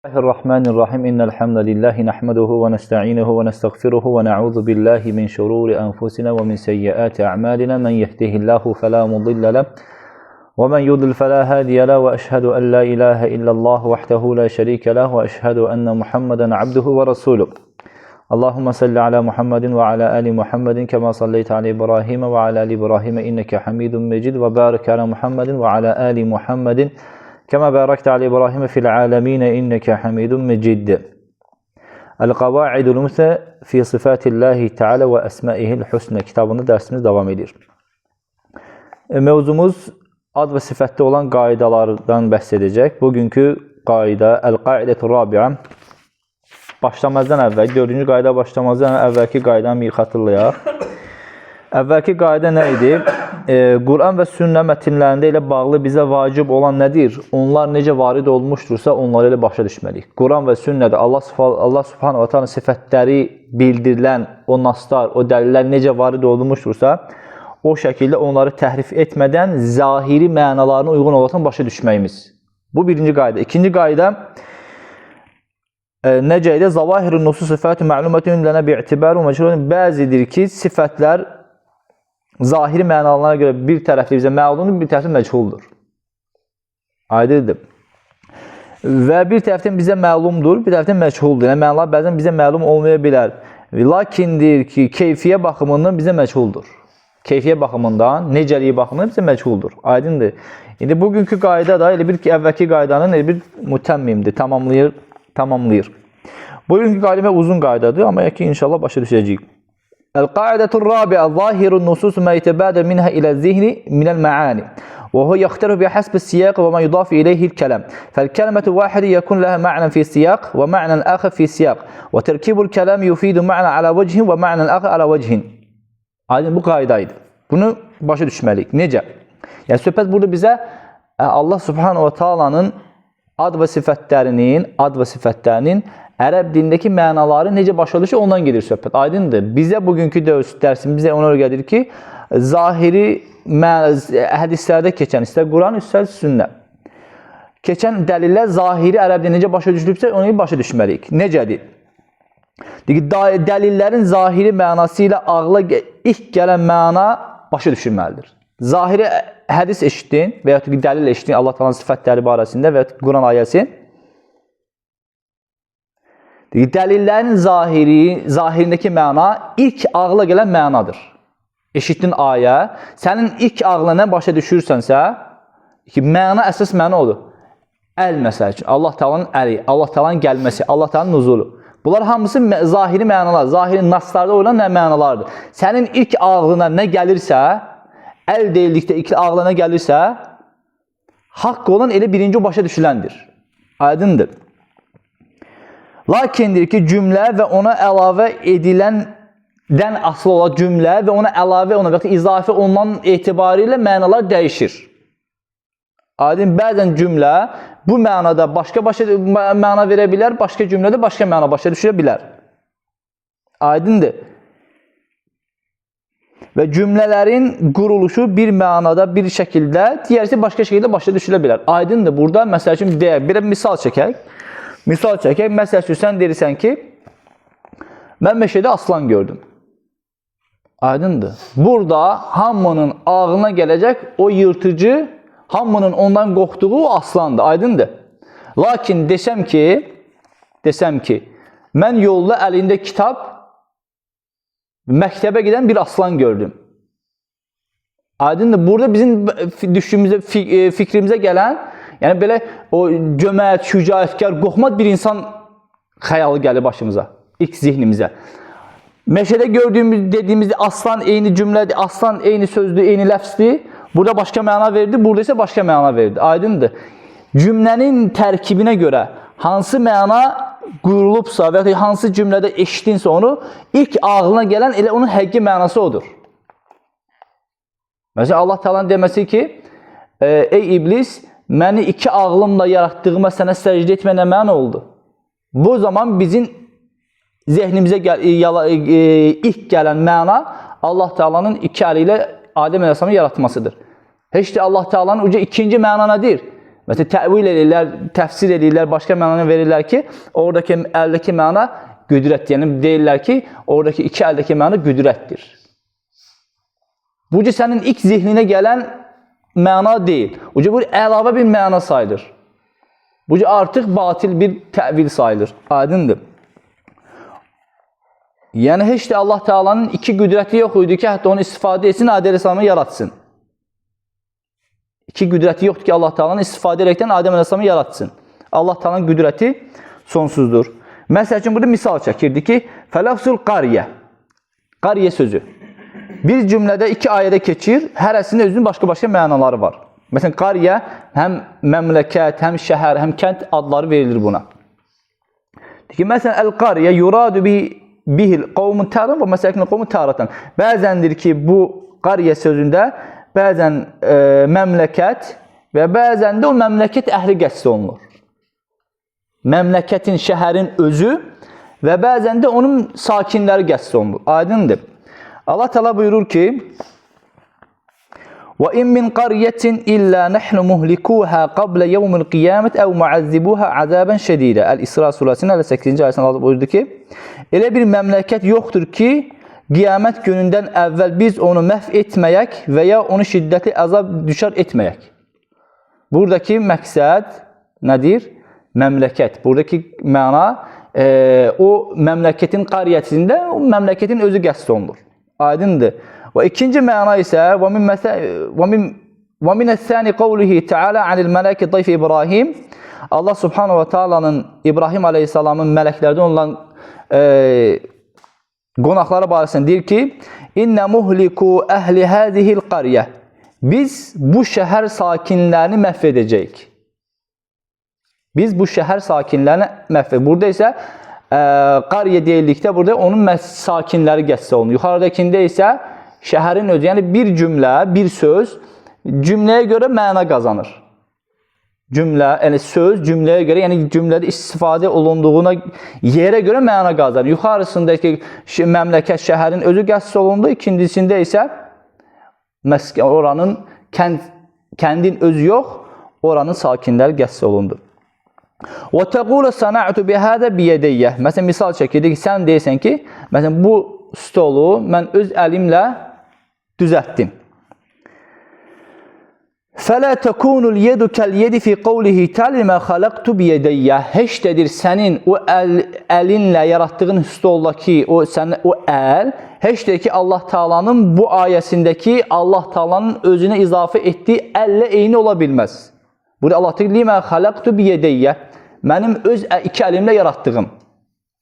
Bismillahirrahmanirrahim. İnnel hamdelellahi nahmeduhu ve nestainuhu ve nestağfiruhu ve na'udzu billahi min şururi enfusina ve min seyyiati a'malina. Men yehdihillahu fela mudille leh ve men yudlil fela hadiye leh ve eşhedü en la ilahe illallah vahdehu la şerike leh ve eşhedü enne Muhammeden abduhu ve resuluh. Allahumme salli ala Muhammedin ve ala ali Muhammedin kema salleyte ala İbrahim ve ala ali İbrahim inneke Hamidun Mecid ve barik ala Muhammedin ve ala ali Muhammedin kema barakte ala İbrahim fil alemin inneke Hamidun Mecid. El-Kavaidul Musle fi Sifatillahi Teala ve Esmaihil Husna kitabında dersimiz devam edir. Mevzumuz ad ve sifətdə olan qaydalardan bəhs edəcək. Bugünkü qayda El-Qaidetur Rabi'a. Başlamazdan əvvəl, 4-cü qayda başlamazdan əvvəlki qaydanı bir xatırlayaq. Əvvəlki qayda nə idi? Quran və sünnə mətinlərində ilə bağlı bizə vacib olan nədir? Onlar necə varid olmuşdursa, onları ilə başa düşməliyik. Quran və sünnədə Allah Subhanahu wa ta'ala sifətləri bildirilən o naslar, o dəlillər necə varid olmuşdursa, o şəkildə onları təhrif etmədən zahiri mənalarına uyğun olaraq başa düşməyimiz. Bu birinci qayda. İkinci qayda necə idi? Zavahirun nusus sifəti məlumatun lənə bi'tibaru məcrurun. Bəzidir ki, sifətlər zahiri mənalarına görə bir tərəfli bizə məlumdur, bir tərəfli məchuldur. Aydındır. Və bir tərəfdən bizə məlumdur, bir tərəfdən məchuldur. Yəni mənalar bəzən bizə məlum olmaya bilər. Lakindir ki, keyfiyyə baxımından bizə məchuldur. Keyfiyyə baxımından, necəliyi baxımından bizə məchuldur. Aydındır. İndi bugünkü qayda da elə bir ki, əvvəlki qaydanın elə bir mütəmmimdir, tamamlayır. Bugünkü qayda uzun qaydadır, amma ki inşallah başa düşəcəyik. El-Qaidetur Rabi'a zahirun nusus ma yetebadel minha ila zihni minel ma'ani. وهو يختلف بحسب السياق وما يضاف إليه الكلام فالكلمة واحدة يكون لها معنى في السياق ومعنى آخر في السياق وتركيب الكلام يفيد معنى على وجه ومعنى آخر على وجه. Aydın bu qaydaydı. Bunu başa düşməliyik. Necə? Yəni söhbət burada bizə Allah Subhanahu wa Taala'nın ad və sifətlərinin ərəb dilindəki mənaları necə başa düşür, ondan gedir söhbət. Aydındır. Bizə bugünkü dərsimizdə ona öyrədir ki, zahiri hədislərdə keçən, istər Quran, istər sünnə. Keçən dəlillər zahiri ərəb dilində necə başa düşülübsə, onu başa düşməliyik. Necədir? Dəlillərin zahiri mənası ilə ağla ilk gələn məna başa düşülməlidir. Zahiri hədis eşitdin və ya dəlil eşitdin Allah Taala'nın sifətləri barəsində və ya Quran ayəsi. Dəlillərin zahirindəki məna ilk ağla gələn mənadır. Eşitdin ayə, sənin ilk ağlına başa düşürsənsə, məna əsas məna odur. Əl məsələ üçün, Allah Taala'nın əli, Allah Taala'nın gəlməsi, Allah Taala'nın nuzulu. Bunlar hamısı zahiri mənalar, zahiri naslarda olan nə mənalardır. Sənin ilk ağlına nə gəlirsə, əl deyildikdə ilk ağlına gəlirsə, haqq olan elə birinci başa düşüləndir. Aydındır. Lakindir ki, cümlə və ona əlavə ediləndən asılı olan cümlə və ona əlavə ona və izafə olunan etibarilə mənalar dəyişir. Aydın, bəzən cümlə bu mənada başqa məna verə bilər, başqa cümlədə başqa məna başa düşürə bilər. Aydındır. Və cümlələrin quruluşu bir mənada, bir şəkildə, digərisi başqa şəkildə başa düşülə bilər. Aydındır. Burada, məsəl üçün, bir misal çəkək. Məsəl üçün, sən deyirsən ki, mən meşədə aslan gördüm. Aydındır. Burada hamının ağlına gələcək o yırtıcı, hamının ondan qorxduğu o aslandır. Aydındır. Lakin desəm ki, mən yolda əlində kitab, məktəbə gedən bir aslan gördüm. Aydındır. Burada bizim fikrimizə gələn, yəni belə o cömət, şücaətkar, qorxmaz bir insan xəyalı gəlir başımıza, ilk zihnimizə. Meşədə gördüyümüz, dediyimizdə aslan eyni cümlədir, aslan eyni sözdür, eyni ləfsdir. Burada başqa məna verdi, burada isə başqa məna verdi. Aydındır. Cümlənin tərkibinə görə hansı məna qurulubsa və ya hansı cümlədə eşitdinsə onu, ilk ağlına gələn elə onun həqiqi mənası odur. Məsələn, Allah Taala'nın deməsi ki, ey iblis, məni iki ağlımla yaratdığıma sənə səcdə etmənə məna oldu. Bu zaman bizim zehnimizə ilk gələn məna Allah Taala'nın iki əli ilə Adəm Əleyhisselamı yaratmasıdır. Heç də Allah Taala'nın uca ikinci məna nədir? Məsələn, təvil edirlər, təfsir edirlər, başqa mənanı verirlər ki, oradakı əldəki məna qüdrətdir. Yəni, deyirlər ki, oradakı iki əldəki məna qüdrətdir. Bu ki, sənin ilk zihninə gələn məna deyil. Bu ki, bu əlavə bir məna sayılır. Bu ki, artıq batil bir təvil sayılır. Aydındır. Yəni, heç də Allah Teala'nın iki qüdrəti yox idi ki, hətta onu istifadə etsin, Adəm Əleyhisselamı yaratsın. İki qüdrəti yoxdur ki, Allah Teala'nın istifadə edərəkdən Adəm Əleyhisselamı yaratsın. Allah Teala'nın qüdrəti sonsuzdur. Məsəl üçün, burada misal çəkirdi ki, fələfsul qariyə. Qariyə sözü. Bir cümlədə iki ayədə keçir, hərəsinin özünün başqa-başqa mənaları var. Məsələn, qariyə həm məmləkət, həm şəhər, həm kənd adları verilir buna. Məsələn, əl-qariyə yuradu bihil qovmun tərən və məsələkin qovmun tərətən. Bəzəndir ki, bu qariyə sözündə bəzən məmləkət və bəzən də o məmləkət əhli qəsd olunur. Məmləkətin, şəhərin özü və bəzən də onun sakinləri qəsd olunur. Aydındır. Allah Teala buyurur ki, وَإِنْ مِنْ قَرْيَةٍ إِلَّا نَحْنُ مُهْلِكُوهَا قَبْلَ يَوْمِ الْقِيَامَةِ أَوْ مُعَذِّبُوهَا عَذَابًا شَدِيدًا. Əl-İsra surəsinin 58-ci ayəsində Allah buyurdu ki, elə bir məmləkət yoxdur ki, qiyamət günündən əvvəl biz onu məhv etməyək və ya onu şiddətli əzab düşər etməyək. Buradakı məqsəd nədir? Məmləkət. Buradakı məna o məmləkətin qariyyətində o məmləkətin özü qəsd olunur. Aydındır. Və ikinci məna isə وَمِنَ الثَّانِ قَوْلِهِ تَعَالَى عَنِ الْمَلَكِ ضَيْفِ İbrahim. Allah Subhanahu wa Taala'nın İbrahim Aleyhisselamın mələklərdən olan qonaqları barəsində deyir ki, İnnə muhliku əhli hədihil qariyə. Biz bu şəhər sakinlərini məhv edəcəyik. Biz bu şəhər sakinlərini məhv edəcəyik. Burada isə qariyə deyildikdə burada onun sakinləri qəsd olunur. Yuxarıdakində isə şəhərin özü, yəni bir cümlə, bir söz cümləyə görə məna qazanır. Cümlə, yəni söz cümləyə görə, yəni cümlədə istifadə olunduğuna yerə görə məna qazanır. Yuxarısındakı məmləkət şəhərin özü qəsd olundu, ikincisində isə oranın kəndin özü yox, oranın sakinləri qəsd olundu. Və təqulu səna'tu bihədə biyədəyyə. Məsələn, misal çəkirdik ki, sən deyirsən ki, məsələn, bu stolu mən öz əlimlə düzəltdim. Fələ təkunul yedu kəl-yedi fi qavlihi təlimə xaləqtu biyədəyyə. Heç dədir sənin o əlinlə yaratdığın stoldakı o əl, heç dədir ki, Allah Taala'nın bu ayəsindəki Allah Taala'nın özünə izafə etdiyi əllə eyni ola bilməz. Burada Allah deyir, limə xaləqtu biyədəyyə. Mənim öz iki əlimlə yaratdığım.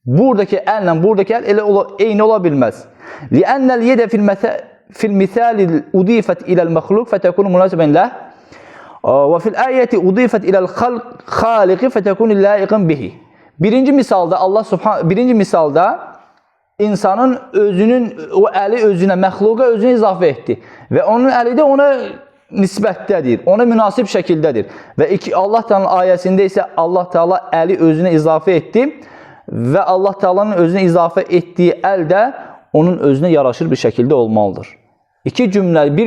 Buradakı əllə buradakı əl elə eyni ola bilməz. Li'annəl yedə fil misali udifət iləl məxluq fətəkunu münasibən ləh və fil ayəti udifət iləl xaliqi fətəkunu layiqən bihi. Birinci misalda insanın özünün o əli özünə, məxluqa özünə izafə etdi və onun əli də ona nisbətdədir, ona münasib şəkildədir. Və Allah Teala'nın ayəsində isə Allah Teala əli özünə izafə etdi və Allah Teala'nın özünə izafə etdiyi əl də onun özünə yaraşır bir şəkildə olmalıdır. Bir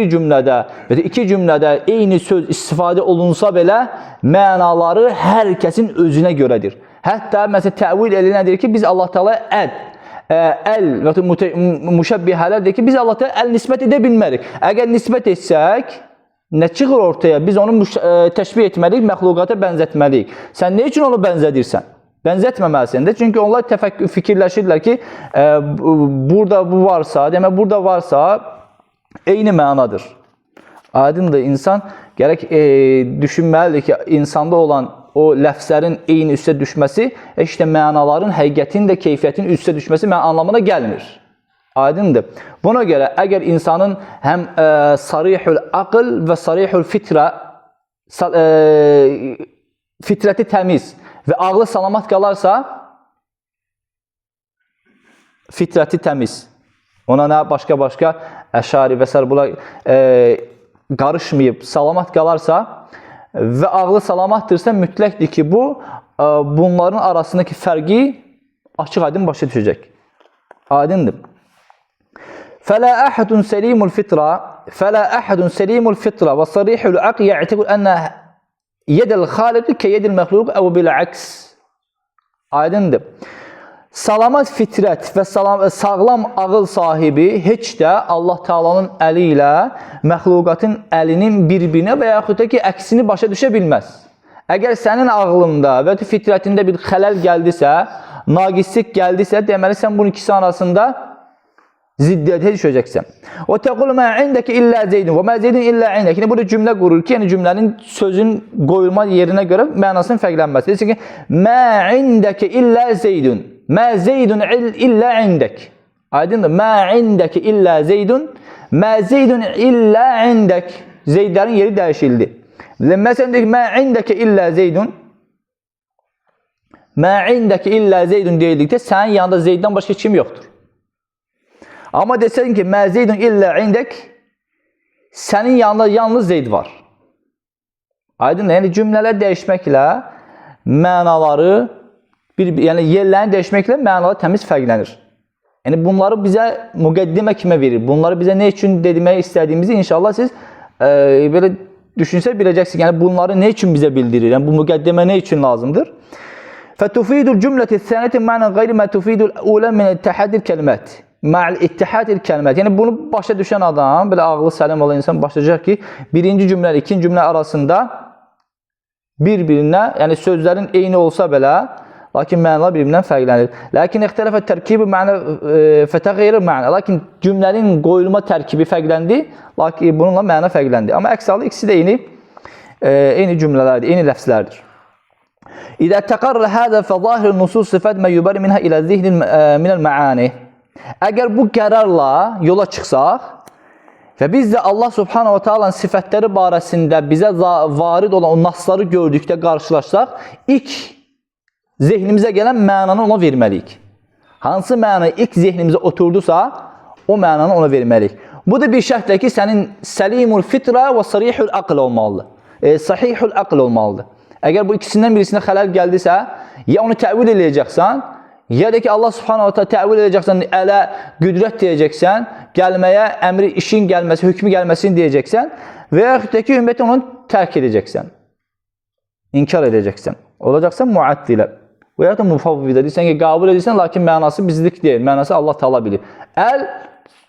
cümlədə və iki cümlədə eyni söz istifadə olunsa belə mənaları hər kəsin özünə görədir. Hətta məsələn təvil ediləndir ki, biz Allah Teala əl və müşəbbihələr deyir ki, biz Allah Teala əl nisbət edə bilmərik. Əgər nisbət etsək, nə çıxır ortaya? Biz onu təşbih etməliyik, məxluqata bənzətməliyik. Sən nə üçün onu bənzədirsən? Bənzətməməlisən də. Çünki onlar fikirləşirlər ki, burada bu varsa, demək burada varsa eyni mənadır. Aydındır, insan gərək düşünməlidir ki, insanda olan o ləfslərin eyni üstə düşməsi, işte mənaların, həqiqətin də keyfiyyətin üstə düşməsi anlamına gəlmir. Aydındır. Buna görə, əgər insanın həm sarihul aql və sarihul fitrəti təmiz və ağlı salamat qalarsa, fitrəti təmiz. Ona nə başqa-başqa əşari və s. Bunlar qarışmayıb, salamat qalarsa və ağlı salamattırsa, mütləqdir ki, bunların arasındakı fərqi açıq-aydın başa düşəcək. Aydındır. فَلَا أَحَدٌ سَلِيمُ الْفِطْرَةِ وَصَرِيحُ الْعَقْلِ يَعْتِقُ أَنَّ yedel xaliqi ke yedel məxluq əv bil-əks. Aydındır. Salamat fitrət və sağlam ağıl sahibi heç də Allah Taala'nın əli ilə məxluqatın əlinin bir-birinə və yaxud da ki, əksini başa düşə bilməz. Əgər sənin ağlında və ya fitrətində bir xələl gəldisə, naqislik gəldisə, deməli sən bunun ikisi arasında ziddiyyətə düşəcəksən. Və təqulu mə indəki illə zeydun və mə zeydun illə indək. Yəni, burada cümlə qurur ki, yəni cümlənin sözün qoyulma yerinə görə mənasının fərqlənməsi. Deyir ki, mə indəki illə zeydun. Mə zeydun illə indək. Aydındır. Mə indəki illə zeydun. Mə zeydun illə indək. Zeydlərin yeri dəyişildi. Məsələn, deyir ki, mə indəki illə zeydun. Mə indəki illə zeydun deyildikdə, sənin yanında zeyddən başqa kim yoxdur. Amma desəydin ki, mə zeydun illə indək, sənin yanında yalnız zeyd var. Aydın, yəni cümlələr dəyişməklə mənaları, yəni yerlərini dəyişməklə mənaları təmiz fərqlənir. Yəni bunları bizə müqəddimə kimə verir? Bunları bizə nə üçün demək istədiyimizi inşallah siz belə düşünsə biləcəksiniz. Yəni bunları nə üçün bizə bildirir? Yəni bu müqəddimə nə üçün lazımdır? Fətufidul cümləti sənəti mə'nən qeyri mə tufidul ulə min ittihadil kəlimət. Mə'l ittihadil kəlimət. Yəni bunu başa düşən adam, belə ağlı səlim olan insan başlayacaq ki, birinci cümlə ilə ikinci cümlə arasında bir-birinə, yəni sözlərin eyni olsa belə, lakin mənalar bir-birindən fərqlənir. Lakin ixtilafət tərkibi məna fətəğeyri məna. Lakin cümlənin qoyulma tərkibi fərqləndi, lakin bununla məna fərqləndi. Amma əks halda ikisi də eyni cümlələrdir, eyni ləfzlərdir. İdə təqarrə hədə fəzahir nusus sifət mə yubari minhə ilə zihnin minəl məani. Əgər bu qərarla yola çıxsaq və biz də Allah Subhanahu wa Ta'ala'nın sifətləri barəsində bizə varid olan o nasları gördükdə qarşılaşsaq, ilk zehnimizə gələn mənanı ona verməliyik. Hansı məna ilk zehnimizə oturdusa, o mənanı ona verməliyik. Bu da bir şərtlə ki, sənin səlimul fitrə və sarihul aql olmalıdır. Sahihul aql olmalıdır. Əgər bu ikisindən birisində xələl gəldisə, ya onu təvil edəcəksən, ya da ki, Allah Subhanahu wa Ta'ala təvil edəcəksən, ələ qüdrət deyəcəksən, gəlməyə, əmri, işin gəlməsi, hökmü gəlməsini deyəcəksən və yaxud da ki, ümməti onu tərk edəcəksən, inkar edəcəksən. Olacaqsan muaddilə və yaxud da mufavvidə deyirsən ki, qabul edirsən, lakin mənası bizlik deyil, mənası Allah Ta'ala bilir. Əl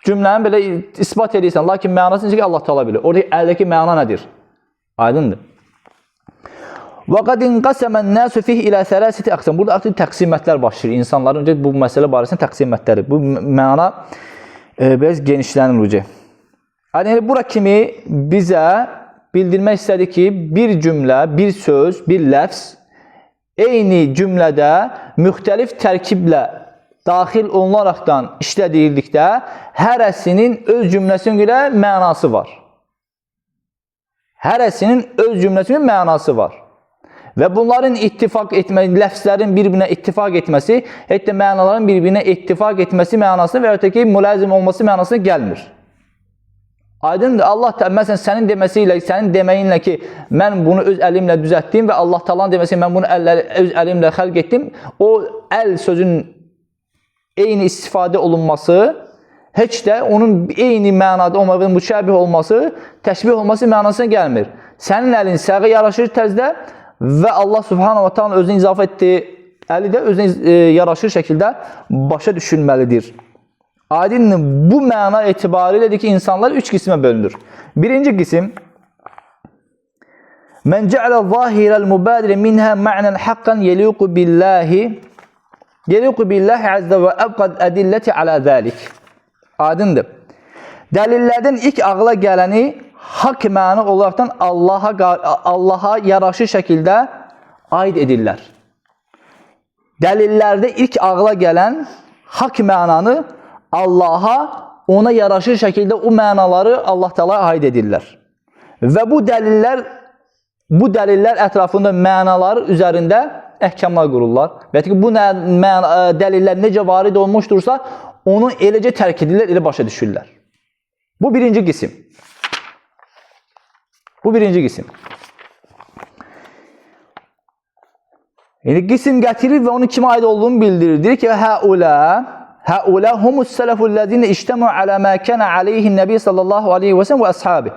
cümləni belə isbat edirsən, lakin mənası necə ki, Allah Ta'ala bilir. Oradakı əldəki məna nədir? Aydındır. وَقَدْ اِنْقَسَمَ النَّاسُ فِيهِ إِلَى ثَلَاسَةِ أَقْسَامٍ. Burada artıq təqsimətlər başlayır. İnsanların öncə bu məsələ barəsində təqsimətləri. Bu məna biraz genişlənir uca. Yəni bura kimi bizə bildirmək istədi ki, bir cümlə, bir söz, bir ləfz eyni cümlədə müxtəlif tərkiblə daxil olunaraqdan işlədildikdə hərəsinin öz cümləsinə görə mənası var. Hərəsinin öz cümləsinin mənası var. Və bunların ittifaq etməsi, ləfzlərin bir-birinə ittifaq etməsi, hətta mənaların bir-birinə ittifaq etməsi mənasına və ya da ki, mülazim olması mənasına gəlmir. Aydındır, Allah da, məsələn, sənin deməsiylə, sənin deməyinlə ki, mən bunu öz əlimlə düzəltdim və Allah Taala'nın deməsiylə mən bunu öz əlimlə xəlq etdim, o əl sözün eyni istifadə olunması, heç də onun eyni mənada olmağı, müşəbih olması, təşbih olması mənasına gəlmir. Sənin əlin səğə yaraşır tərzdə və Allah Subhanahu wa Ta'ala özünə izafə etdiyi əli də özünə yaraşır şəkildə başa düşülməlidir. Aydındır, bu məna etibarilədir ki, insanlar üç qismə bölünür. Birinci qism, Mən cə'lə zahirəl mübədirə minhə mə'nən haqqan yeliqu billahi əzzə və əbqad ədilləti alə zəlik. Aydındır. Dəlillərdən ilk ağla gələni haqq məna olaraqdan Allaha yaraşır şəkildə aid edirlər. Dəlillərdə ilk ağla gələn haqq mənanı Allaha, ona yaraşır şəkildə o mənaları Allah Teala'ya aid edirlər. Və bu dəlillər ətrafında mənaları üzərində əhkamlar qururlar. Və ki, bu dəlillər necə varid olmuşdursa, onu eləcə tərk edirlər, elə başa düşürlər. Bu birinci qism. Yəni, qism gətirir və onun kimə aid olduğunu bildirir. Deyir ki, Həulə humus sələfullezine iştəmu alə mə kənə aleyhin nəbi sallallahu aleyhi və sələm və əshabi.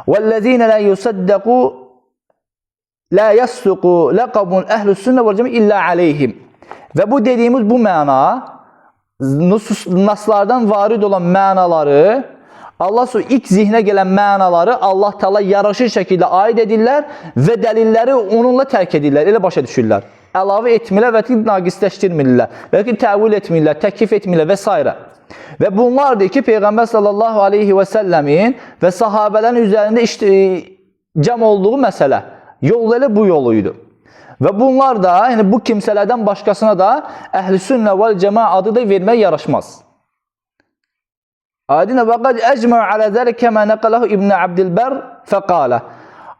Vəllezine lə yusaddəqu la yasduqu laqabun əhlus sünnə vəl cemaə illə aleyhim. Və bu dediyimiz bu məna naslardan varid olan mənaları Allah ilk zihnə gələn mənaları Allah Taala yaraşır şəkildə aid edirlər və dəlilləri onunla tərk edirlər. Elə başa düşürlər. Əlavə etmirlər və naqisləşdirmirlər. Bəlkə təvil etmirlər, təklif etmirlər və s. Və bunlardır ki, Peyğəmbər sallallahu aleyhi və səlləmin və sahabələrin üzərində cəm olduğu məsələ. Yol elə bu yoluydu. Və bunlar da, yəni bu kimsələrdən başqasına da Əhl-i Sünnə vəl Cəmaə adı da vermək yaraşmaz. Adinə və qad əcməu alə zəlik kəmə nəqələhu İbn Abdilbər fəqalə.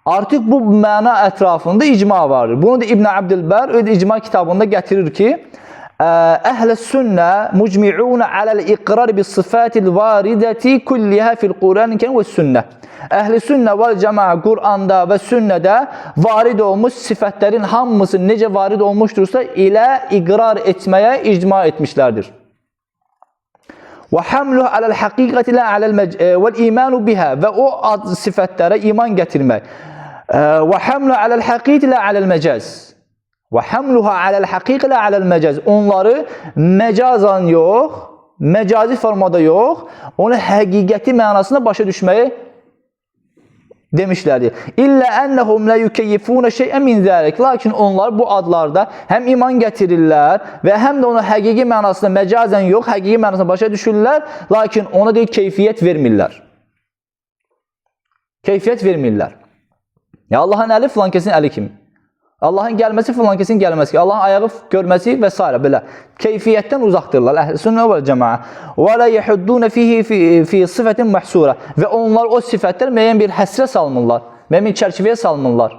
Artıq bu məna ətrafında icma vardır. Bunu da İbn Abdilbər icma kitabında gətirir ki, Əhl-i Sünnə mucmi'unə aləl-iqrar bis-sifatil varidəti kullihə fil-Qur'an-ı və sünnə. Əhl-i Sünnə və Cəmaə Qur'anda və sünnədə varid olmuş sifətlərin hamısı necə varid olmuşdursa ilə iqrar etməyə icma etmişlərdir. Və hamluhu aləl-haqiqəti lə aləl-imanu bihə və o sifətlərə iman gətirmək. Və hamluhu aləl-haqiqəti lə aləl-məcəz. Və hamluhu aləl-haqiqəti lə aləl-məcəz. Onları məcazan yox, məcazi formada yox, onu həqiqəti mənasında başa düşməyi demişlərdir. İllə ennəhum lə yükeyyifunə şeyən min zəlik. Lakin onlar bu adlarda həm iman gətirirlər və həm də onu həqiqi mənasında məcazən yox, həqiqi mənasında başa düşürlər. Lakin ona deyil, keyfiyyət vermirlər. Keyfiyyət vermirlər. Ya Allahın əli filan kesin əli kimi. Allahın gəlməsi filan kesin gəlməsi kimi. Allahın ayağı görməsi və s. belə. Keyfiyyətdən uzaqdırlar. Əhl-i Sünnə vəl Cəmaə. Və la yehuddunə fihi fi sifətin məhsurə. Və onlar o sifətlər müəyyən bir həsrə salmırlar. Müəyyən bir çərçivəyə salmırlar.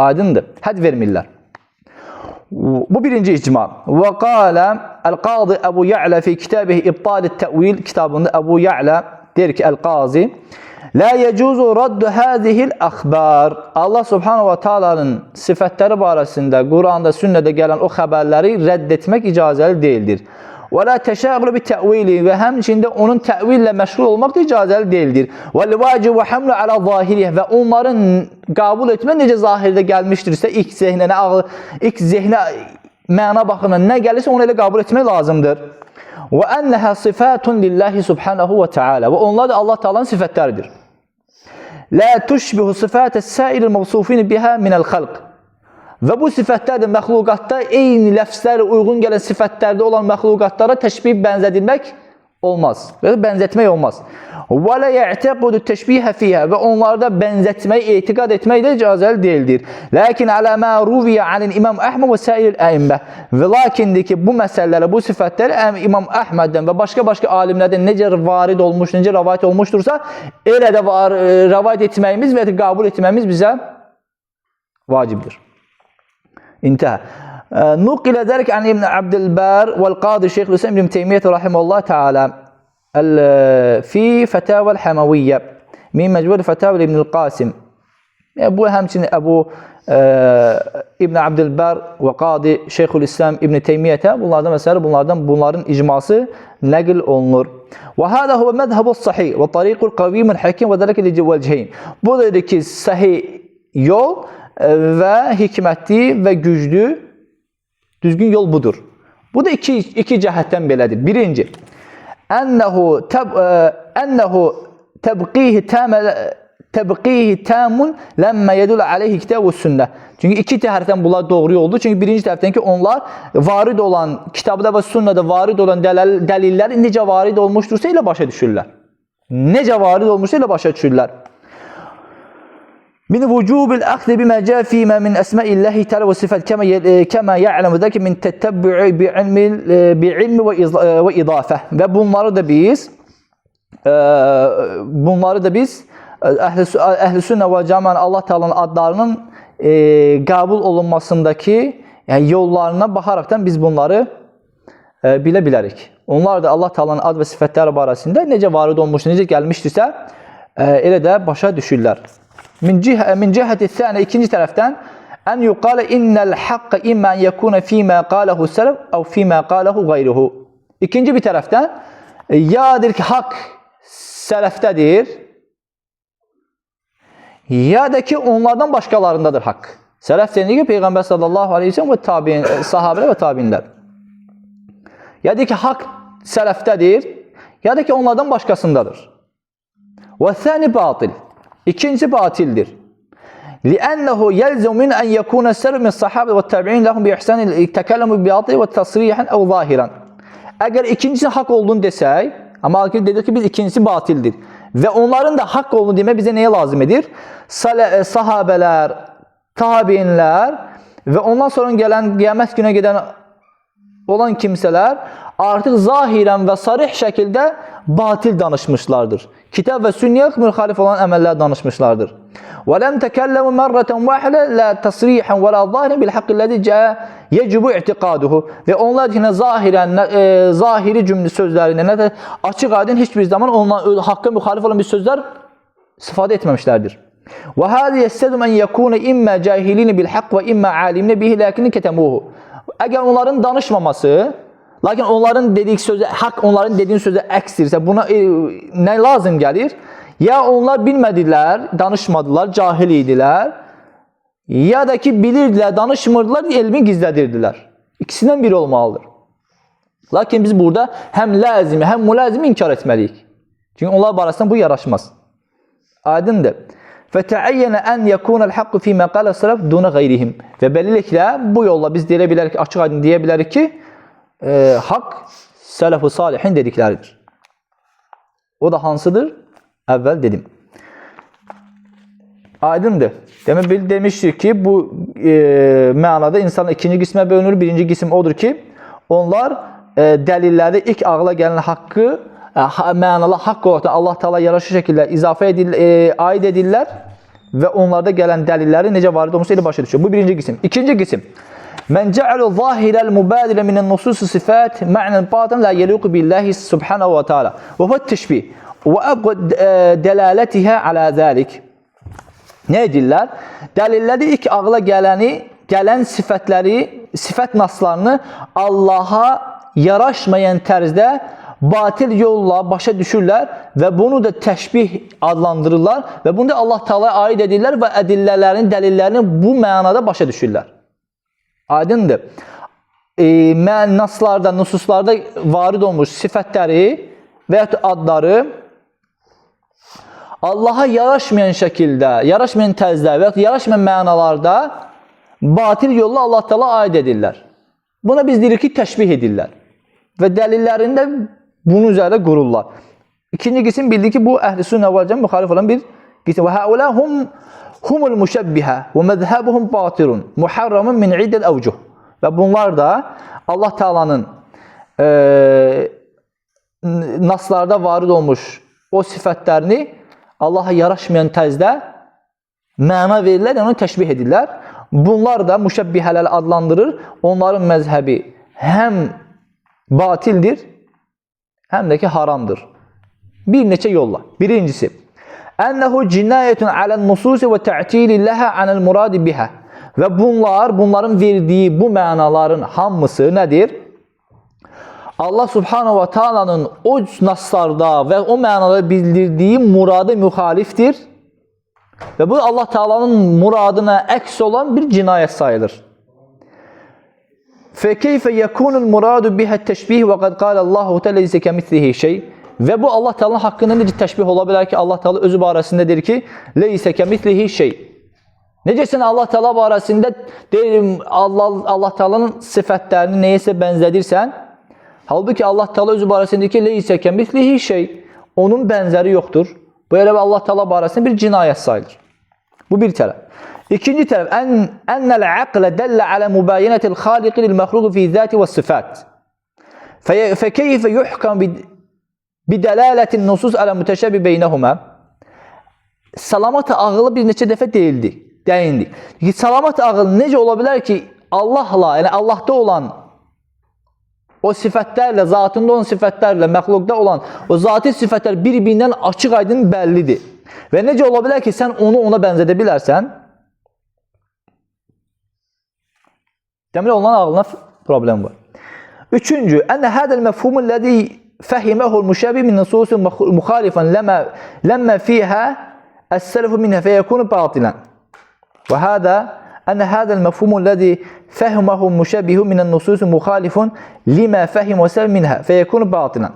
Aydındır. Hədd vermirlər. Bu birinci icma. Və qalə Əl-Qazi Əbu Ya'lə fi kitabih İbtal-i Təvil kitabında Əbu Ya'lə deyir ki, Əl-Qazi La yecuzu raddu hâzihil əxbar. Allah subhanahu wa ta'ala'nın sifətləri barəsində Quranda, sünnədə gələn o xəbərləri rədd etmək icazəli deyildir. Və la təşəğülü bi təvili və həmçində onun təvillə məşğul olmaq da icazəli deyildir. Və l-vacib və həmlu alə zahiriyyə və onların qəbul etmə necə zahirdə gəlmişdirsə, ilk zehnə məna baxımından nə gəlirsə onu elə qəbul etmək lazımdır. Və ennəhə sifatun lillahi subhanahu wa ta'ala və onlar da Allah Taala'nın sifətləridir. La tushbihu sifətəs sairil mavsufin biha minəl xalq. Və bu sifətlər də məxluqatda eyni ləfslərə uyğun gələn sifətlərdə olan məxluqatlara təşbih bənzədilmək olmaz. Və bənzətmək olmaz. Və la ya'taqidu təşbihə fiyhə və onlarda bənzətmək, etiqad etmək də icazəli deyildir. Lakin alə mə ruviyə anil İmam Əhməd və sairil əimmə. Və lakindir ki, bu məsələlərə, bu sifətlər İmam Əhməddən və başqa alimlərdən necə varid olmuş, necə rəvayət olmuşdursa, elə də rəvayət etməyimiz və ya qəbul etməyimiz bizə vacibdir. İntihə. Nuqilə dərik an İbn Abdilbər vəl-Qadi Şeyxülislam İbn Teymiyyət rahimehullah Teala fi Fətavəl Həməviyyə min məcmul Fətavəl İbn Qasim. Bu həmçinin Əbu İbn Abdilbər və Qadi Şeyxülislam İbn Teymiyyətə bunların icması nəql olunur. Və hədə huvə mədhəbus sahih və tariqul qavimul həkim və dəlikə licvəlcəyin. Bu da ki, sahih yol və hikmətli və güclü, düzgün yol budur. Bu da iki cəhətdən belədir. Birinci, ənəhu təbqihi təmun ləmmə yədul aleyhi kitab və sünnə. Çünki iki tərəfdən bunlar doğru yoldur. Çünki birinci tərəfdən ki, onlar varid olan, kitabda və sünnədə varid olan dəlillər necə varid olmuşdursa ilə başa düşürlər. Necə varid olmuşsa ilə başa düşürlər. Min vücubil əxzi bimə cə fīmə min əsməillahi təala və sifət kəmə ya'ləmu zəki min təttəbbu'i bi'ilmi və idafə. Və bunları da biz Əhl-i Sünnə və Cəmaənin Allah Taala'nın adlarının qəbul olunmasındakı yollarına baxaraqdan biz bunları bilə bilərik. Onlar da Allah Taala'nın ad və sifətləri barəsində necə varid olmuşdur, necə gəlmişdirsə, elə də başa düşürlər. Min cəhəti thənə, ikinci tərəfdən, ən yuqalə innəl haqqə immən yəkunə fīmə qaləhu sələf əv fīmə qaləhu qayruhu. İkinci bir tərəfdən, yadır ki, haqq sələfdədir, ya da ki onlardan başqalarındadır haqq. Sələf deyir ki, Peyğəmbər sallallahu aleyhi ve sellem və tabiin, sahabələr və tabinlər. Ya da ki, haqq sələfdədir, ya da ki, onlardan başqasındadır. Və thani batil. İkinci batildir. لأنه يلزم من أن يكون السلف من الصحابة والتابعين لهم بإحسان التكلم بباطل وتصريحا أو ظاهرا. Əgər ikincisi haqq olduğunu desək, amma dedik ki, biz ikincisi batildir. Və onların da haqq olduğunu demək bizə nəyə lazım edir? Sahabələr, tabiinlər və ondan sonra gələn qiyamət günə gedən olan kimsələr artıq zahirən və sarih şəkildə batil danışmışlardır. Kitab və sünnəyə müxalif olan əməllər danışmışlardır. وَلَمْ تَكَلَّمُ مَرَّةً وَاحِدَةً لَا تَصْرِيحًا وَلَا ظَاهِرًا بِالْحَقِّ الَّذِي جَاءَ يَجِبُ اِعْتِقَادُهُ. Və onlar yine zahiri cümle sözlərində, nə də açıq aydın heç bir zaman ondan haqqa müxalif olan bir sözlər istifadə etməmişlərdir. وَهَذَا يَسْتَدُمْ أَنْ يَكُونَ إِمَّا جَاهِلِينَ بِالْحَقِّ وَإِمَّا عَالِمِينَ بِهِ لَكِنْ كَتَمُوهُ. Əgər onların danışmaması, lakin onların dediği sözə, haqq onların dediğin sözə əksdirsə, buna nə lazım gəlir? Ya onlar bilmədilər, danışmadılar, cahil idilər, ya da ki bilirdilər, danışmırdılar, elmi gizlədirdilər. İkisindən biri olmalıdır. Lakin biz burada həm lazimi, həm mülazimi inkar etməliyik. Çünki onlar barəsində bu yaraşmaz. Aydındır. فَتَعَيَّنَ أَنْ يَكُونَ الْحَقُّ فِي مَا قَالَ السَّلَفُ دُونَ غَيْرِهِمْ. Və beləliklə bu yolla biz deyə bilərik, açıq aydın deyə bilərik ki, haqq sələf-i salihin dedikləridir. O da hansıdır? Əvvəl dedim. Aydındır. Demişdik ki, bu mənada insanlar ikinci qismə bölünür. Birinci qism odur ki, onlar dəlillərdə ilk ağla gələn haqqı, mənalı haqq olaraq Allah Teala yaraşır şəkildə izafə aid edirlər və onlarda gələn dəlilləri necə varid olmuşsa elə başa düşür. Bu birinci qism. İkinci qism. Mən cə'alu zahirəl mübadilə minən nusus-u sifət ma'nən batən la yeliqu billahi subhanahu wa ta'ala. Və huwa təşbih. Və əbqə dəlalətihə alə zəlik. Nə edirlər? Dəlilləri ilk ağla gələn sifətləri, sifət naslarını Allaha yaraşmayan tərzdə batil yolla başa düşürlər və bunu da təşbih adlandırırlar və bunu da Allah Teala'ya aid edirlər və ədillələrin, dəlillərini bu mənada başa düşürlər. Aydındır. Naslarda, nususlarda varid olmuş sifətləri və ya adları Allaha yaraşmayan şəkildə, yaraşmayan tərzdə və ya yaraşmayan mənalarda batil yolla Allah Teala aid edirlər. Buna biz deyirik ki, təşbih edirlər. Və dəlillərində bunun üzərində qururlar. İkinci qism bildik ki, bu əhl-i sünnə və cəmiyyət müxalif olan bir qism. Və həulə humul müşəbbihə və məzhəbuhum batirun muharramun min iddət əvcuh. Və bunlar da Allah Teala'nın naslarda varid olmuş o sifətlərini Allaha yaraşmayan tərzdə məna verirlər, onu təşbih edirlər. Bunlar da müşəbbihələr adlandırır. Onların məzhəbi həm batildir, həm də ki haramdır. Bir neçə yolla. Birincisi, ənəhu cinayətun alən nususi və tə'tililləhə anəl muradi bihə. Və bunların verdiyi bu mənaların hamısı nədir? Allah Subhanahu wa Ta'ala'nın o naslarda və o mənada bildirdiyi muradı müxalifdir. Və bu Allah Teala'nın muradına əks olan bir cinayət sayılır. فَكَيْفَ يَكُونُ الْمُرَادُ بِهَا التَّشْبِهِ وَقَدْ قَالَ اللّٰهُ تَلَيْسَ كَمِثْلِهِ شَيْءٍ. Və bu Allah Teala'nın haqqında necə təşbih ola bilər ki, Allah Teala özü barəsində deyir ki, لَيْسَ كَمِثْلِهِ شَيْءٍ. Necəsən Allah Teala barəsində deyim, Allah Teala'nın sifətlərini neyəsə bənzədirsən, halbuki Allah Teala özü barəsində deyir ki, لَيْسَ كَمِثْلِهِ شَيْءٍ. Onun bənzəri yoxdur. Bu elə Allah Teala barəsində bir cinayət sayılır. Bu bir tərəf. İkinci tərəf, ennel aqlə dəllə alə mübəyinətil xaliqi lil məxluqu fi zəti və sifət. Fəkeyfə yuhkam bidələlətin nusus alə mütəşəbi beynəhumə. Salamat ağılı bir neçə dəfə dəyindik. Salamat ağılı necə ola bilər ki, Allahla, yəni Allahda olan o sifətlərlə, zatında olan sifətlərlə, məxluqda olan o zati sifətlər bir-birindən açıq aydın bəllidir. Və necə ola bilər ki, sən onu ona bənzədə bilərsən? Deməli, onların ağlına problem var. Üçüncü, ənə hədəl məfhumul ləzi fəhiməhul müşəbih min nususun müxalifən ləmmə fiyhə السلف منها فيكون باطلا وهذا أن هذا المفهوم الذي فهمه مشبه من النصوص مخالف لما فهم وسلف منها فيكون باطلا.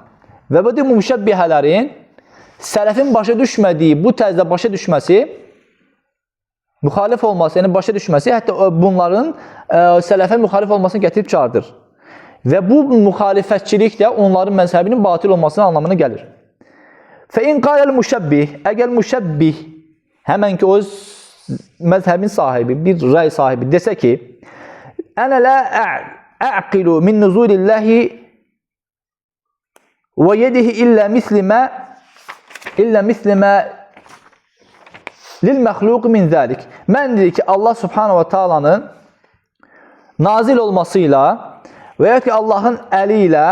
Və bu müşəbbihələrin sələfin başa düşmədiyi bu tərzdə başa düşməsi, müxalif olması, yəni başa düşməsi, hətta bunların sələfə müxalif olmasını gətirib çağırdır. Və bu müxalifətçilik də onların məzhəbinin batil olmasının anlamına gəlir. فَاِنْ قَالَ الْمُشَبِّهِ Əgər müşəbbih, həmən ki o məzhəbin sahibi, bir rəy sahibi desə ki, Ənə lə əqilu min nuzulilləhi və yedihi illə mislimə lil məxluq min zəlik. Mən deyir ki, Allah subhanahu wa ta'alanın nazil olmasıyla və ya ki Allahın əli ilə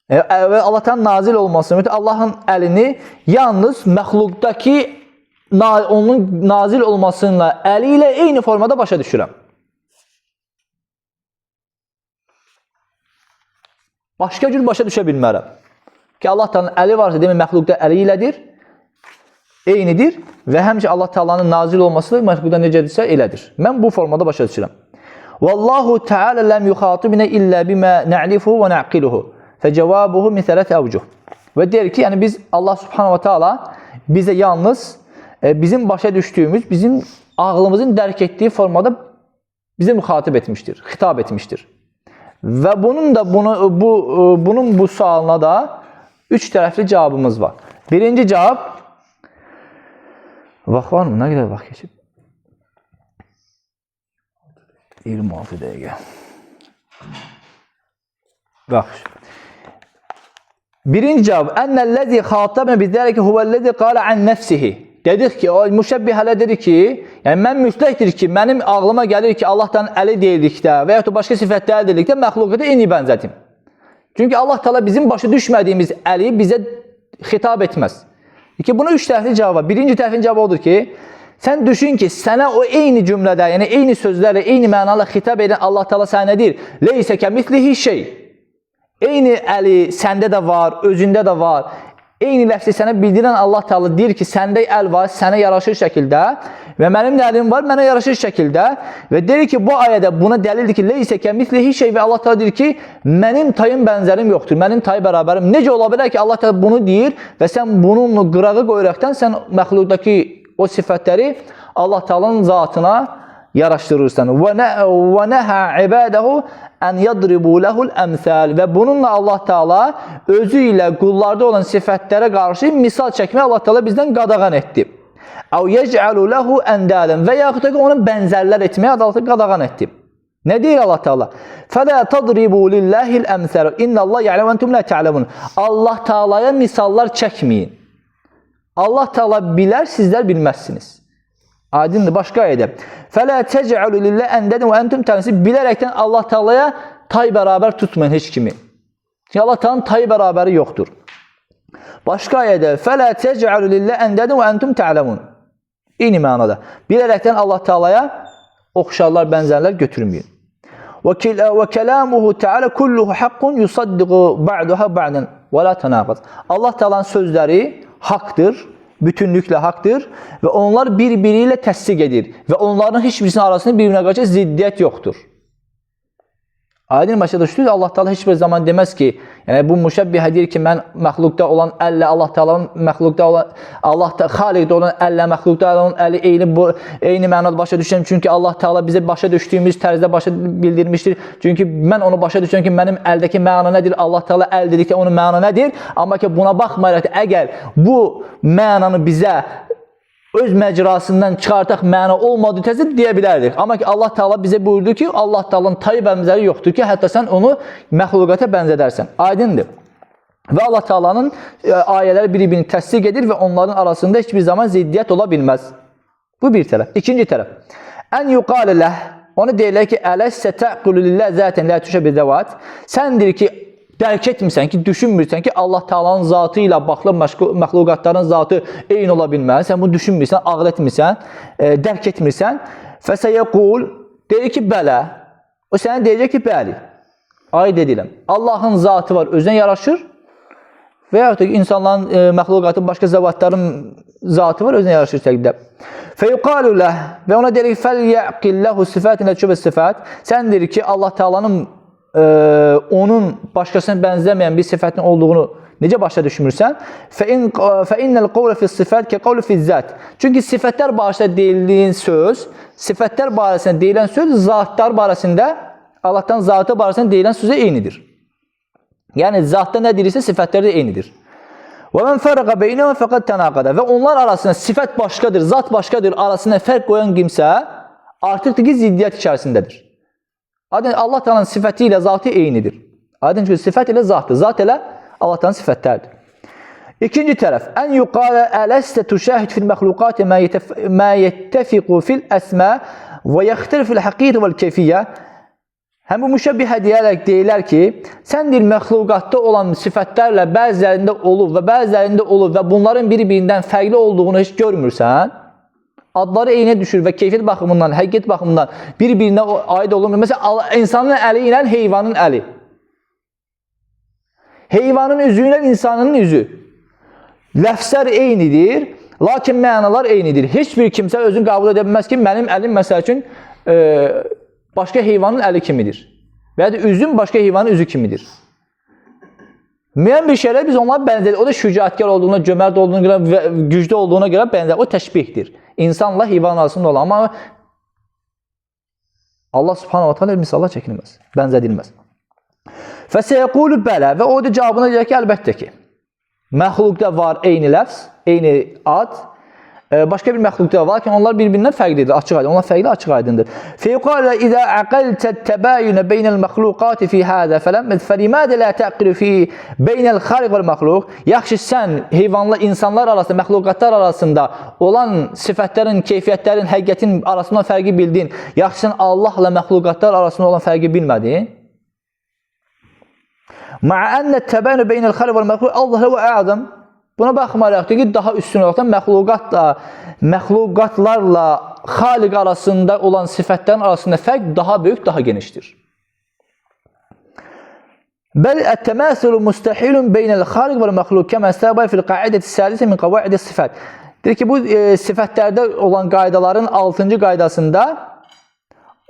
və Allah'tan nazil olması, Allahın əlini yalnız məxluqdakı onun nazil olmasıyla əli ilə eyni formada başa düşürəm. Başqa cür başa düşə bilmərəm. Ki Allah Taala'nın əli varsa demək məxluqda əli ilədir, eynidir və həmçə Allah Taala'nın nazil olması məxluqda necədirsə elədir. Mən bu formada başa düşürəm. Vallahu Teala lem yuxatibna illa bima na'rifu və na'qiluhu. Fecevabuhu min thalath awjuh. Və deyir ki, yəni biz Allah Subhanahu wa Taala bizə yalnız bizim başa düşdüyümüz, bizim ağlımızın dərk etdiyi formada bizə müxatib etmişdir, xitab etmişdir. Və bunun bu sualına da 3 tərəfli cavabımız var. Birinci cavab, vaxt var mı? Nə qədər vaxt keçib? 26 dəqiqə. Bax. Birinci cavab, Ennellezi xatabna bizəlike huvellezi qala an nefsihi. Dedik ki, o müşəbbihələ dedi ki, yəni mən müstəhdir ki, mənim ağlıma gəlir ki, Allah'tan əli deyildikdə və ya başqa sifətlər deyildikdə məxluqata eyni bənzətim. Çünki Allah Teala bizim başa düşmədiyimiz əli bizə xitab etməz. Buna 3 tərəfli cavab var. Birinci tərəfin cavabı odur ki, sən düşün ki, sənə o eyni cümlədə, yəni eyni sözlərlə, eyni mənalı xitab edən Allah Teala sənə deyir, leysə kəmislihi şey. Eyni əli səndə də var, özündə də var. Eyni ləfsi sənə bildirən Allah Teala deyir ki, səndə əl var, sənə yaraşır şəkildə və mənim də əlim var, mənə yaraşır şəkildə və deyir ki, bu ayədə buna dəlildir ki, leysə kəmislihi şey və Allah Teala deyir ki, mənim tayım bənzərim yoxdur, mənim tay bərabərim. Necə ola bilər ki, Allah Teala bunu deyir və sən bununla qırağı qoyaraqdan sən məxluqdakı o sifətləri Allah Teala'nın zatına yaraşdırırsan. Və nəhə ibadəhu ən yadribu lehul əmsal və bununla Allah Teala özü ilə qullarda olan sifətlərə qarşı misal çəkmək Allah Teala bizdən qadağan etdi. Əv yec'alu lehu endadan və yaxud da onu bənzərlər etməyə Allah qadağan etdi. Nə deyir Allah Teala? Fələ tadribu lillahil əmsal. İnnallah ya'lemu entum la ta'lemun. Allah Teala'ya misallar çəkməyin. Allah Teala bilər, sizlər bilməzsiniz. Aydındır, başqa ayədə. Fələ tec'alu lillahi endadan və entum ta'lemun. Bilərəkdən Allah Teala'ya tay bərabər tutmayın heç kimi. Çünki Allah Teala'nın tay bərabəri yoxdur. Başqa ayədə. Fələ tec'alu lillahi endadan və entum ta'lemun. Eyni mənada. Bilərəkdən Allah Teala'ya oxşarlar, bənzərlər götürməyin. Və kelamuhu Teala kulluhu haqqun yusaddiqu ba'daha ba'dan və la tanaqız. Allah Teala'nın sözləri haqdır, bütünlüklə haqdır və onlar bir-biri ilə təsdiq edir və onların heç birisinin arasında bir-birinə qarşı ziddiyyət yoxdur. Aydın başa düşdünüz, Allah Teala heç bir zaman deməz ki, yəni bu müşəbbihə deyir ki, mən məxluqda olan əllə Allah Teala'nın məxluqda olan xaliqdə olan əllə məxluqda olan əli eyni mənada başa düşürəm. Çünki Allah Teala bizə başa düşdüyümüz tərzdə başa bildirmişdir. Çünki mən onu başa düşürəm ki, mənim əldəki məna nədir? Allah Teala əl dedikdə onun məna nədir? Amma ki buna baxmayaraq əgər bu mənanı bizə öz məcrasından çıxartaq məna olmadığı təzə deyə bilərdik. Amma ki Allah Teala bizə buyurdu ki, Allah Teala'nın tayı bənzəri yoxdur ki, hətta sən onu məxluqata bənzədərsən. Aydındır. Və Allah Teala'nın ayələri bir-birini təsdiq edir və onların arasında heç bir zaman ziddiyyət ola bilməz. Bu bir tərəf. İkinci tərəf. Ən yuqalə ləh. Onu deyirlər ki, ələssə təqulu lillah zətən lə tüşəbbi zəvat. Səndir ki, dərk etmirsən ki, düşünmürsən ki, Allah Teala'nın zatı ilə baxlı məxluqatların zatı eyni ola bilməz. Sən bunu düşünmürsən, ağıl etmirsən, dərk etmirsən. Fəsəyəqul, deyir ki, bələ. O sənə deyəcək ki, bəli. Aid edirəm. Allahın zatı var, özünə yaraşır və yaxud da insanların, məxluqatın, başqa zəvatların zatı var, özünə yaraşır şəkildə. Feyuqalu ləh və ona deyir ki, fəlyəqilləhu sifətinə kübə sifət. Sən deyir ki, Allah Teala'nın onun başqasına bənzəməyən bir sifətin olduğunu necə başa düşmürsən? Fəinnəl qavlə fis sifət kə qavlə fiz zət. Çünki sifətlər barəsində deyildiyin söz, sifətlər barəsində deyilən söz zatlar barəsində, Allahdan zatı barəsində deyilən sözə eynidir. Yəni, zatda nə deyirsə, sifətlər də eynidir. Və mən fərəqə beynəmə fəqət tənaqədə. Və onlar arasında sifət başqadır, zat başqadır, arasında fərq qoyan kimsə artıqdır ki, ziddiyyət içərisindədir. Allah Teala'nın sifəti ilə zatı eynidir. Aydın ki, sifət ilə zatdır, zat ilə Allah Teala'nın sifətlərdir. İkinci tərəf, ən yuqalə ələstə tüşəhid fil məxluqati mə yettəfiqu fil əsmə və yəxtir fil həqiqi vəl keyfiyyə. Həm bu müşəbbihə deyilər ki, sən deyil, məxluqatda olan sifətlərlə bəzilərində olub və bəzilərində olub və bunların biri-birindən fərqli olduğunu heç görmürsən, adları eynə düşür və keyfiyyət baxımından, həqiqət baxımından bir-birinə aid olunmur. Məsələn, insanın əli ilə heyvanın əli. Heyvanın üzü ilə insanın üzü. Ləfslər eynidir, lakin mənalar eynidir. Heç bir kimsə özünü qəbul edə bilməz ki, mənim əlim məsəl üçün başqa heyvanın əli kimidir. Və ya da üzüm başqa heyvanın üzü kimidir. Müəyyən bir şeylər biz onlara bənzədir. O da şücaətkar olduğuna, cömərd olduğuna görə və güclü olduğuna görə bənzər. O təşbihdir. İnsanla heyvan arasında olan. Amma Allah subhanahu wa ta'ala misallar çəkilməz, bənzədilməz. Fəsəyəqulu bələ və o da cavabına deyək ki, əlbəttə ki, məxluqda var eyni ləfz, eyni ad, başqa bir məxluqda var ki, onlar bir-birindən fərqlidir, açıq aydın. Onlar fərqli, açıq aydındır. Feyuqalə idə əqəltə təbəyyünə beynəl məxluqati fi hədə fəlimədə lə təqilu fi beynəl xariq vəl məxluq. Yaxşı, sən heyvanla insanlar arasında, məxluqatlar arasında olan sifətlərin, keyfiyyətlərin, həqiqətin arasında fərqi bildin. Yaxşı, sən Allahla məxluqatlar arasında olan fərqi bilmədin. Ma'a ənə təbəyyünə beynəl xariq vəl məxluq Allah və əzəm. Buna baxmayaraq ki, daha üstün olaraq məxluqatlarla xaliq arasında olan sifətlərin arasında fərq daha böyük, daha genişdir. Bəl ət-təməsülü müstəhilun beynəl xaliq və məxluq kəmə səbəy fil qaidəti səlisə min qavaidi sifət. Deyir ki, bu sifətlərdə olan qaydaların 6-cı qaydasında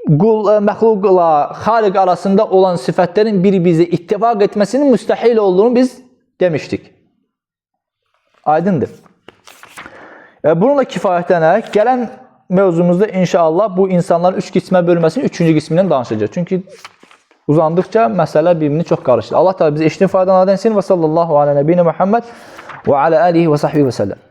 məxluqla xaliq arasında olan sifətlərin bir-birinə ittifaq etməsinin müstəhil olduğunu biz demişdik. Aydındır. Bununla kifayətlənək, gələn mövzumuzda inşallah bu insanların 3 qismə bölməsinin 3-cü qismindən danışacaq. Çünki uzandıqca məsələ bir-birini çox qarışır. Allah da bizi eşitdiyin faydalardan etsin və sallallahu alə nəbiyyinə Muhammed və alə alihi və sahbihi və səlləm.